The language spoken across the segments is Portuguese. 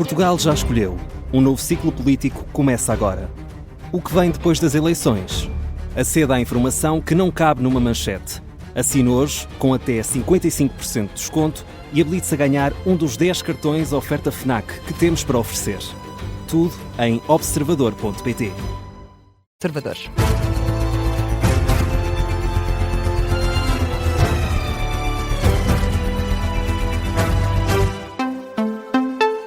Portugal já escolheu. Um novo ciclo político começa agora. O que vem depois das eleições? Aceda à informação que não cabe numa manchete. Assine hoje, com até 55% de desconto, e habilite-se a ganhar um dos 10 cartões oferta FNAC que temos para oferecer. Tudo em observador.pt. Observador.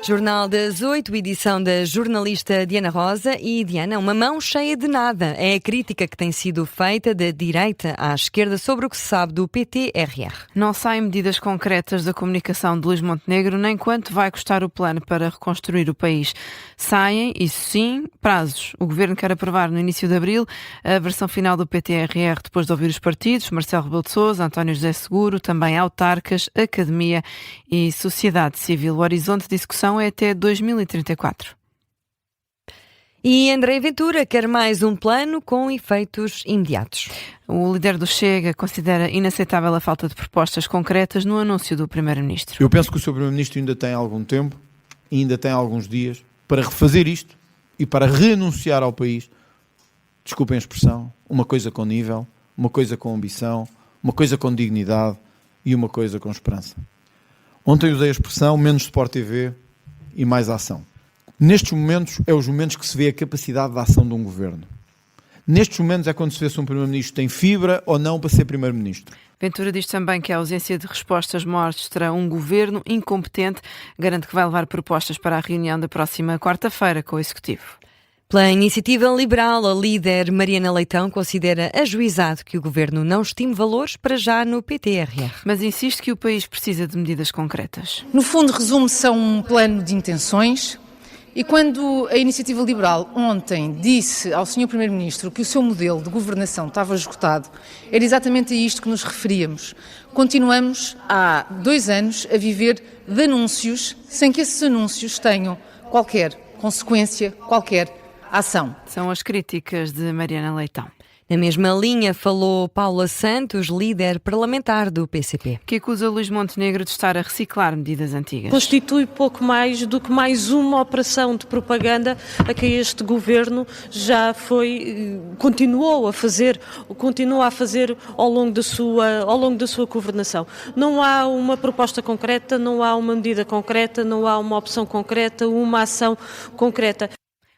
Jornal das 8, edição da jornalista Diana Rosa. E, Diana, uma mão cheia de nada. É a crítica que tem sido feita da direita à esquerda sobre o que se sabe do PT-RR. Não saem medidas concretas da comunicação de Luís Montenegro, nem quanto vai custar o plano para reconstruir o país. Saem, isso sim, prazos. O Governo quer aprovar no início de abril a versão final do PT-RR depois de ouvir os partidos, Marcelo Rebelo de Sousa, António José Seguro, também autarcas, academia e sociedade civil. O horizonte de discussão é até 2034. E André Ventura quer mais um plano com efeitos imediatos. O líder do Chega considera inaceitável a falta de propostas concretas no anúncio do Primeiro-Ministro. Eu penso que o Sr. Primeiro-Ministro ainda tem algum tempo, ainda tem alguns dias, para refazer isto e para renunciar ao país, desculpem a expressão, uma coisa com nível, uma coisa com ambição, uma coisa com dignidade e uma coisa com esperança. Ontem usei a expressão menos Sport TV e mais ação. Nestes momentos, é os momentos que se vê a capacidade de ação de um governo. Nestes momentos é quando se vê se um Primeiro-Ministro tem fibra ou não para ser Primeiro-Ministro. Ventura diz também que a ausência de respostas mostra um governo incompetente. Garante que vai levar propostas para a reunião da próxima quarta-feira com o Executivo. Pela Iniciativa Liberal, a líder Mariana Leitão considera ajuizado que o Governo não estime valores para já no PT-RR. Mas insiste que o país precisa de medidas concretas. No fundo, resume-se a um plano de intenções. E quando a Iniciativa Liberal ontem disse ao Sr. Primeiro-Ministro que o seu modelo de governação estava esgotado, era exatamente a isto que nos referíamos. Continuamos há 2 anos a viver de anúncios sem que esses anúncios tenham qualquer consequência, qualquer ação. São as críticas de Mariana Leitão. Na mesma linha falou Paula Santos, líder parlamentar do PCP. Que acusa Luís Montenegro de estar a reciclar medidas antigas. Constitui pouco mais do que mais uma operação de propaganda a que este governo já continua a fazer ao longo da sua governação. Não há uma proposta concreta, não há uma medida concreta, não há uma opção concreta, uma ação concreta.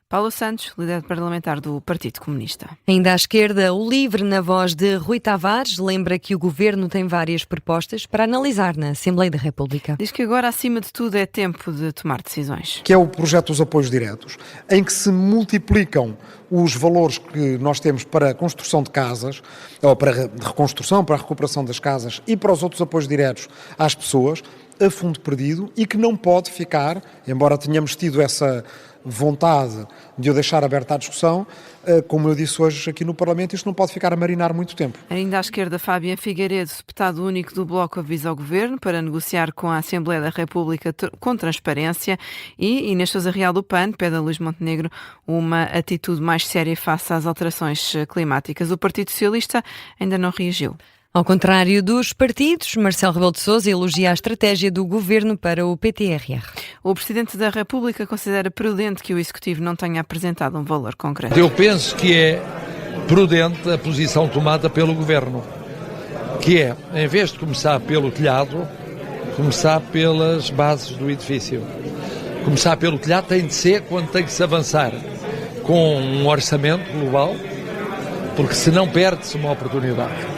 Paula Santos, líder parlamentar do Partido Comunista. Ainda à esquerda, o Livre, na voz de Rui Tavares, lembra que o Governo tem várias propostas para analisar na Assembleia da República. Diz que agora, acima de tudo, é tempo de tomar decisões. Que é o projeto dos apoios diretos, em que se multiplicam os valores que nós temos para a construção de casas, ou para a reconstrução, para a recuperação das casas e para os outros apoios diretos às pessoas, a fundo perdido, e que não pode ficar, embora tenhamos tido essa vontade de o deixar aberto à discussão, como eu disse hoje aqui no Parlamento, isto não pode ficar a marinar muito tempo. Ainda à esquerda, Fábio Figueiredo, deputado único do Bloco, avisa ao Governo para negociar com a Assembleia da República com transparência, e Inês Sousa Real do PAN pede a Luís Montenegro uma atitude mais séria face às alterações climáticas. O Partido Socialista ainda não reagiu. Ao contrário dos partidos, Marcelo Rebelo de Sousa elogia a estratégia do Governo para o PT-RR. O Presidente da República considera prudente que o Executivo não tenha apresentado um valor concreto. Eu penso que é prudente a posição tomada pelo Governo, que é, em vez de começar pelo telhado, começar pelas bases do edifício. Começar pelo telhado tem de ser quando tem que se avançar com um orçamento global, porque senão perde-se uma oportunidade.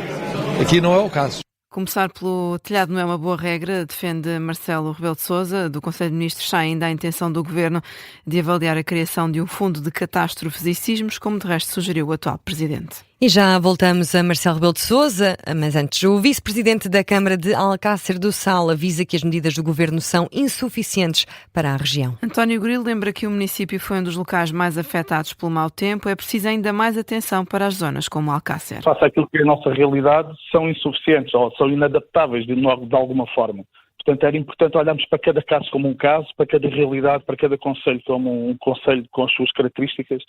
Aqui não é o caso. Começar pelo telhado não é uma boa regra, defende Marcelo Rebelo de Sousa. Do Conselho de Ministros sai ainda a intenção do Governo de avaliar a criação de um fundo de catástrofes e sismos, como de resto sugeriu o atual Presidente. E já voltamos a Marcelo Rebelo de Sousa, mas antes, o Vice-Presidente da Câmara de Alcácer do Sal avisa que as medidas do Governo são insuficientes para a região. António Grilo lembra que o município foi um dos locais mais afetados pelo mau tempo. É preciso ainda mais atenção para as zonas como Alcácer. Face àquilo que é a nossa realidade, são insuficientes ou são inadaptáveis de alguma forma. Portanto, era importante olharmos para cada caso como um caso, para cada realidade, para cada concelho como um concelho com as suas características,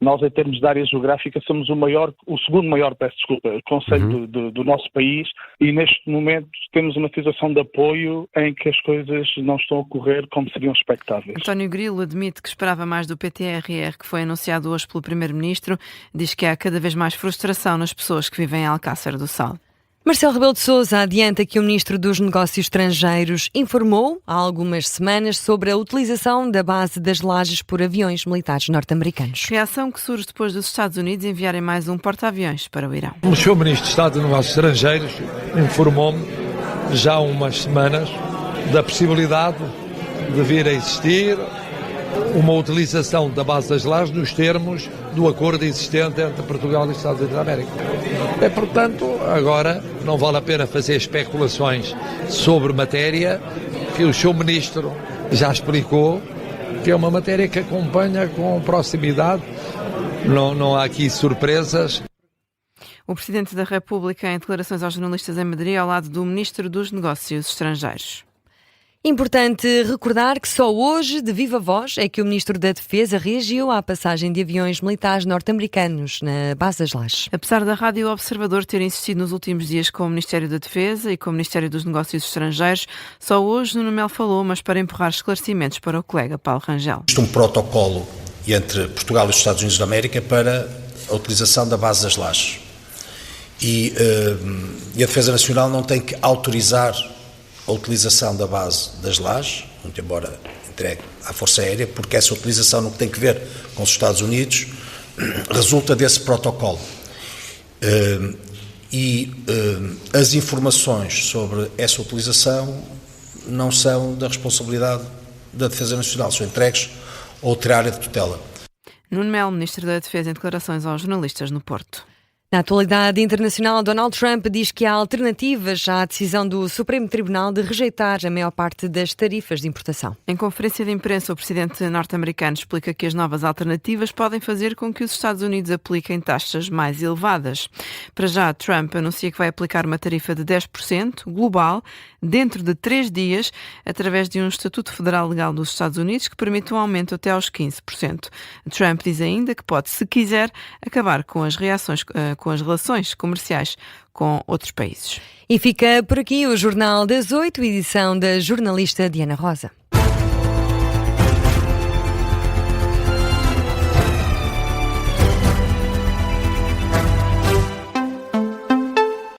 Nós, em termos de área geográfica, somos o segundo maior, concelho do nosso país, e neste momento temos uma situação de apoio em que as coisas não estão a ocorrer como seriam expectáveis. António Grilo admite que esperava mais do PTRR que foi anunciado hoje pelo Primeiro-Ministro. Diz que há cada vez mais frustração nas pessoas que vivem em Alcácer do Sal. Marcelo Rebelo de Sousa adianta que o Ministro dos Negócios Estrangeiros informou há algumas semanas sobre a utilização da base das Lajes por aviões militares norte-americanos. Reação que surge depois dos Estados Unidos enviarem mais um porta-aviões para o Irão. O Sr. Ministro de Estado de Negócios Estrangeiros informou-me já há umas semanas da possibilidade de vir a existir uma utilização da base das Lajes nos termos do acordo existente entre Portugal e os Estados Unidos da América. Portanto, agora não vale a pena fazer especulações sobre matéria que o Sr. Ministro já explicou, que é uma matéria que acompanha com proximidade. Não há aqui surpresas. O Presidente da República em declarações aos jornalistas em Madrid ao lado do Ministro dos Negócios Estrangeiros. Importante recordar que só hoje, de viva voz, é que o Ministro da Defesa reagiu à passagem de aviões militares norte-americanos na base das Lajes. Apesar da Rádio Observador ter insistido nos últimos dias com o Ministério da Defesa e com o Ministério dos Negócios Estrangeiros, só hoje Nuno Melo falou, mas para empurrar esclarecimentos para o colega Paulo Rangel. Existe um protocolo entre Portugal e os Estados Unidos da América para a utilização da base das Lajes. E a Defesa Nacional não tem que autorizar a utilização da base das Lajes, muito embora entregue à Força Aérea, porque essa utilização no que tem que ver com os Estados Unidos resulta desse protocolo. As informações sobre essa utilização não são da responsabilidade da Defesa Nacional, são entregues a outra área de tutela. Nuno Melo, Ministro da Defesa, em declarações aos jornalistas no Porto. Na atualidade internacional, Donald Trump diz que há alternativas à decisão do Supremo Tribunal de rejeitar a maior parte das tarifas de importação. Em conferência de imprensa, o presidente norte-americano explica que as novas alternativas podem fazer com que os Estados Unidos apliquem taxas mais elevadas. Para já, Trump anuncia que vai aplicar uma tarifa de 10% global dentro de 3 dias, através de um Estatuto Federal Legal dos Estados Unidos que permite um aumento até aos 15%. Trump diz ainda que pode, se quiser, acabar com as relações comerciais com outros países. E fica por aqui o Jornal das 8, edição da jornalista Diana Rosa.